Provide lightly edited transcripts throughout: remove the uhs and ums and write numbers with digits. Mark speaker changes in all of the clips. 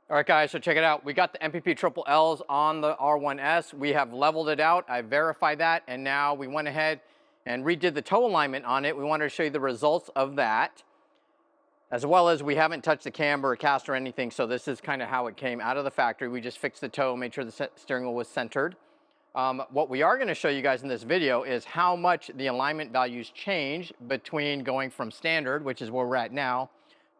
Speaker 1: All right, guys, so check it out. We got the MPP triple Ls on the R1S. We have leveled it out. I verified that, and now we went ahead and redid the toe alignment on it. We wanted to show you the results of that, as well as we haven't touched the camber or cast or anything, so this is kind of how it came out of the factory. We just fixed the toe, made sure the steering wheel was centered. What we are going to show you guys in this video is how much the alignment values change between going from standard, which is where we're at now,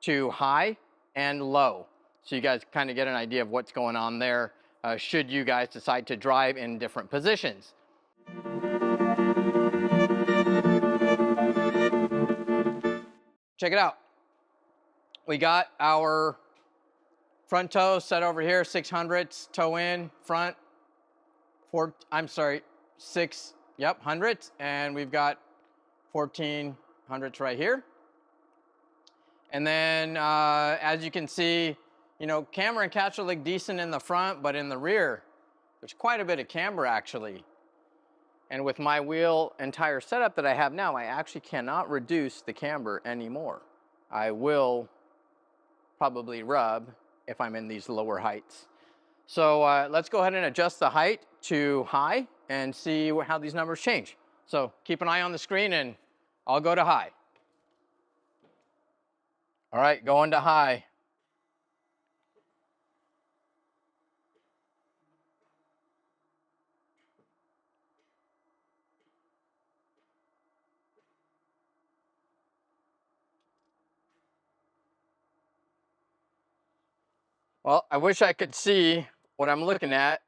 Speaker 1: to high and low. So you guys kind of get an idea of what's going on there should you guys decide to drive in different positions. Check it out. We got our front toe set over here, 600ths, toe in, front, six, hundredths, and we've got 1400ths right here. And then as you can see, you know, camber and catcher look decent in the front, but in the rear, there's quite a bit of camber actually. And with my wheel and tire setup that I have now, I actually cannot reduce the camber anymore. I will probably rub if I'm in these lower heights. So let's go ahead and adjust the height to high and see how these numbers change. So keep an eye on the screen and I'll go to high. All right, going to high. Well, I wish I could see what I'm looking at.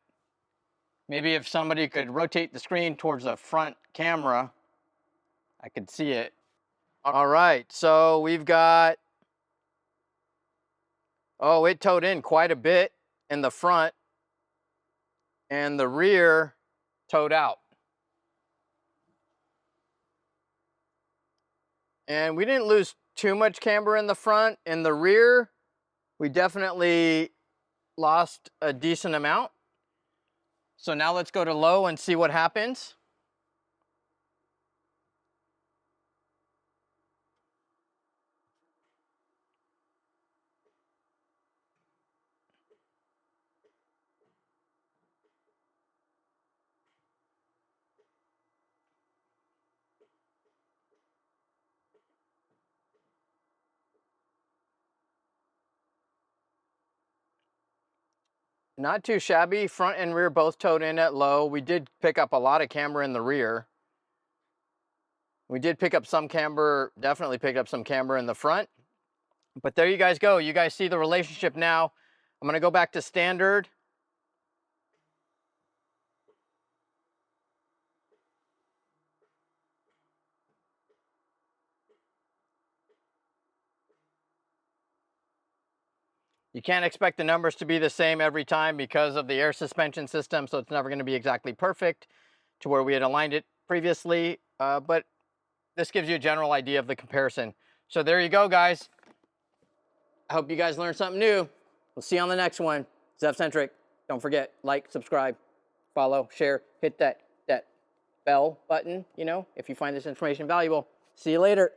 Speaker 1: Maybe if somebody could rotate the screen towards the front camera, I could see it. All right, so we've got, oh, it towed in quite a bit in the front, and the rear towed out. And we didn't lose too much camber in the front. In the rear, we definitely lost a decent amount. So now let's go to low and see what happens. Not too shabby. Front and rear both towed in at low. We did pick up a lot of camber in the rear. We did pick up some camber, definitely picked up some camber in the front. But there you guys go. You guys see the relationship now. I'm going to go back to standard. You can't expect the numbers to be the same every time because of the air suspension system, so it's never going to be exactly perfect to where we had aligned it previously, but this gives you a general idea of the comparison. So there you go, guys. I hope you guys learned something new. We'll see you on the next one. Zev-centric. Don't forget, like, subscribe, follow, share, hit that bell button, you know, if you find this information valuable. See you later.